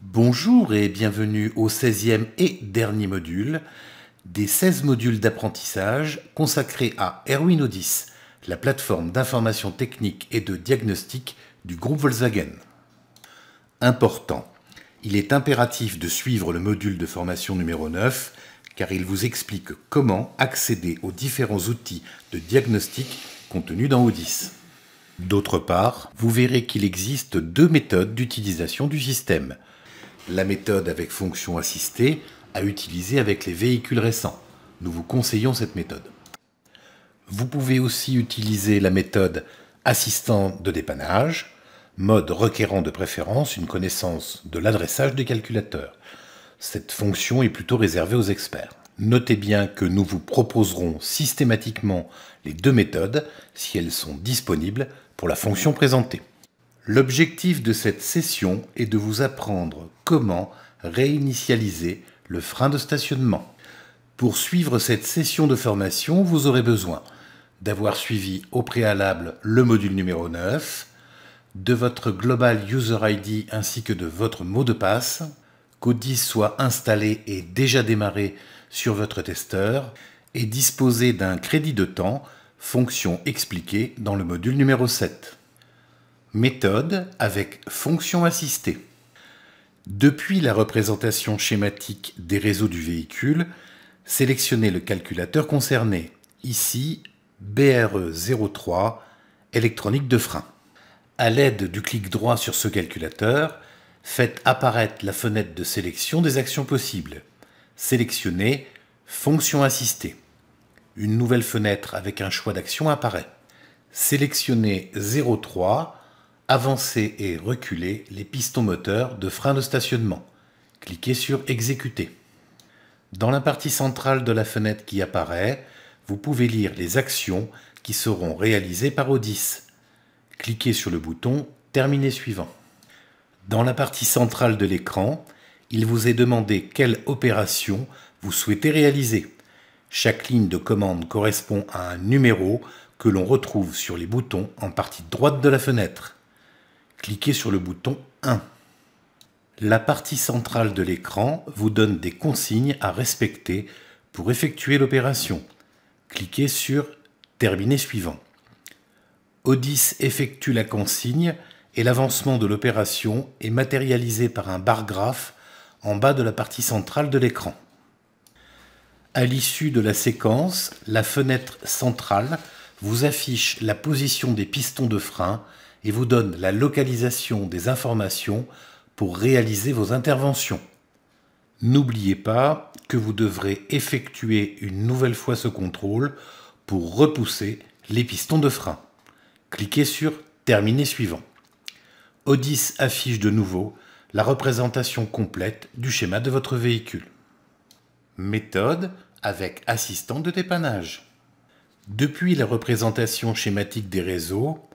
Bonjour et bienvenue au 16e et dernier module des 16 modules d'apprentissage consacrés à Arduino 10, la plateforme d'information technique et de diagnostic du groupe Volkswagen. Important, il est impératif de suivre le module de formation numéro 9 car il vous explique comment accéder aux différents outils de diagnostic contenus dans O10. D'autre part, vous verrez qu'il existe deux méthodes d'utilisation du système. La méthode avec fonction assistée à utiliser avec les véhicules récents. Nous vous conseillons cette méthode. Vous pouvez aussi utiliser la méthode assistant de dépannage, mode requérant de préférence une connaissance de l'adressage des calculateurs. Cette fonction est plutôt réservée aux experts. Notez bien que nous vous proposerons systématiquement les deux méthodes si elles sont disponibles pour la fonction présentée. L'objectif de cette session est de vous apprendre comment réinitialiser le frein de stationnement. Pour suivre cette session de formation, vous aurez besoin d'avoir suivi au préalable le module numéro 9, de votre Global User ID ainsi que de votre mot de passe, qu'O10 soit installé et déjà démarré sur votre testeur et disposer d'un crédit de temps, fonction expliquée dans le module numéro 7. Méthode avec fonction assistée. Depuis la représentation schématique des réseaux du véhicule, sélectionnez le calculateur concerné, ici BRE03, électronique de frein. À l'aide du clic droit sur ce calculateur, faites apparaître la fenêtre de sélection des actions possibles. Sélectionnez fonction assistée. Une nouvelle fenêtre avec un choix d'action apparaît. Sélectionnez 03, avancez et reculez les pistons moteurs de frein de stationnement. Cliquez sur exécuter. Dans la partie centrale de la fenêtre qui apparaît, vous pouvez lire les actions qui seront réalisées par O10. Cliquez sur le bouton terminer suivant. Dans la partie centrale de l'écran, il vous est demandé quelle opération vous souhaitez réaliser. Chaque ligne de commande correspond à un numéro que l'on retrouve sur les boutons en partie droite de la fenêtre. Cliquez sur le bouton 1. La partie centrale de l'écran vous donne des consignes à respecter pour effectuer l'opération. Cliquez sur terminer suivant. O10 effectue la consigne et l'avancement de l'opération est matérialisé par un bar graphe en bas de la partie centrale de l'écran. À l'issue de la séquence, la fenêtre centrale vous affiche la position des pistons de frein et vous donne la localisation des informations pour réaliser vos interventions. N'oubliez pas que vous devrez effectuer une nouvelle fois ce contrôle pour repousser les pistons de frein. Cliquez sur terminer suivant. O10 affiche de nouveau la représentation complète du schéma de votre véhicule. Méthode avec assistant de dépannage. Depuis la représentation schématique des réseaux,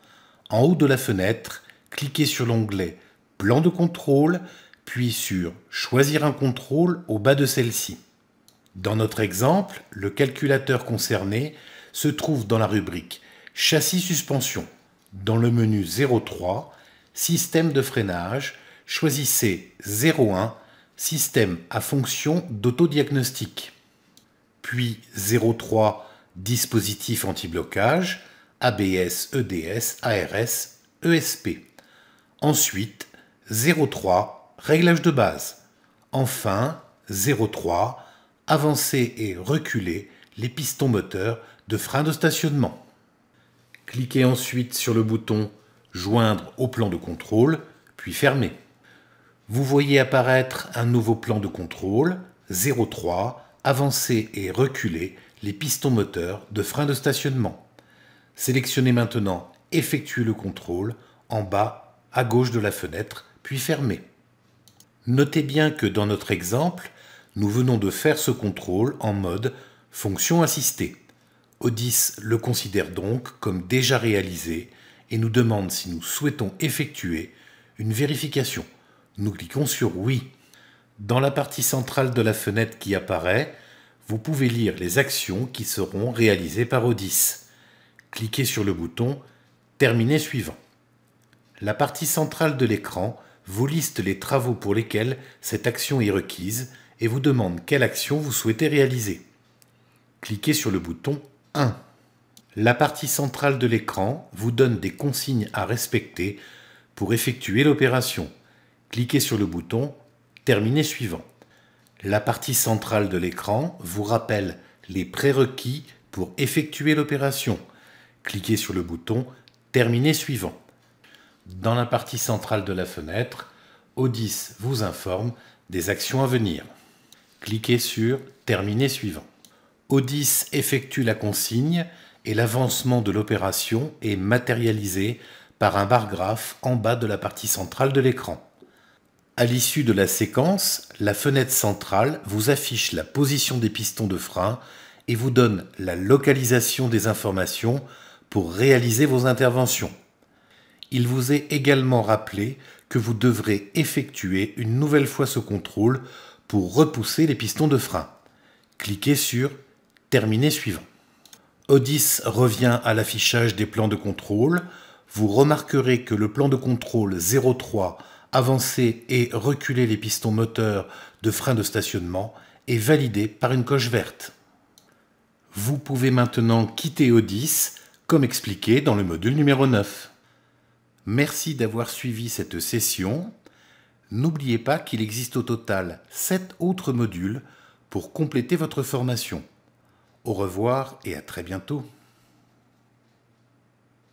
en haut de la fenêtre, cliquez sur l'onglet Plan de contrôle, puis sur Choisir un contrôle au bas de celle-ci. Dans notre exemple, le calculateur concerné se trouve dans la rubrique Châssis suspension. Dans le menu 03, Système de freinage, choisissez 01, Système à fonction d'autodiagnostic. Puis 03, Dispositif anti-blocage, ABS, EDS, ARS, ESP. Ensuite, 03, Réglage de base. Enfin, 03, Avancer et reculer les pistons moteurs de frein de stationnement. Cliquez ensuite sur le bouton Joindre au plan de contrôle, puis fermer. Vous voyez apparaître un nouveau plan de contrôle, 03, Avancer et reculer les pistons moteurs de frein de stationnement. Sélectionnez maintenant Effectuer le contrôle en bas à gauche de la fenêtre, puis fermez. Notez bien que dans notre exemple, nous venons de faire ce contrôle en mode fonction assistée. O10 le considère donc comme déjà réalisé et nous demande si nous souhaitons effectuer une vérification. Nous cliquons sur oui. Dans la partie centrale de la fenêtre qui apparaît, vous pouvez lire les actions qui seront réalisées par O10. Cliquez sur le bouton terminer suivant. La partie centrale de l'écran vous liste les travaux pour lesquels cette action est requise et vous demande quelle action vous souhaitez réaliser. Cliquez sur le bouton 1. La partie centrale de l'écran vous donne des consignes à respecter pour effectuer l'opération. Cliquez sur le bouton « Terminer suivant ». La partie centrale de l'écran vous rappelle les prérequis pour effectuer l'opération. Cliquez sur le bouton « Terminer suivant ». Dans la partie centrale de la fenêtre, Odys vous informe des actions à venir. Cliquez sur « Terminer suivant ». Odys effectue la consigne et l'avancement de l'opération est matérialisé par un bar graphe en bas de la partie centrale de l'écran. À l'issue de la séquence, la fenêtre centrale vous affiche la position des pistons de frein et vous donne la localisation des informations pour réaliser vos interventions. Il vous est également rappelé que vous devrez effectuer une nouvelle fois ce contrôle pour repousser les pistons de frein. Cliquez sur « Terminer suivant ». Odys revient à l'affichage des plans de contrôle. Vous remarquerez que le plan de contrôle 03 avancer et reculer les pistons moteurs de frein de stationnement est validé par une coche verte. Vous pouvez maintenant quitter Odys, comme expliqué dans le module numéro 9. Merci d'avoir suivi cette session. N'oubliez pas qu'il existe au total 7 autres modules pour compléter votre formation. Au revoir et à très bientôt.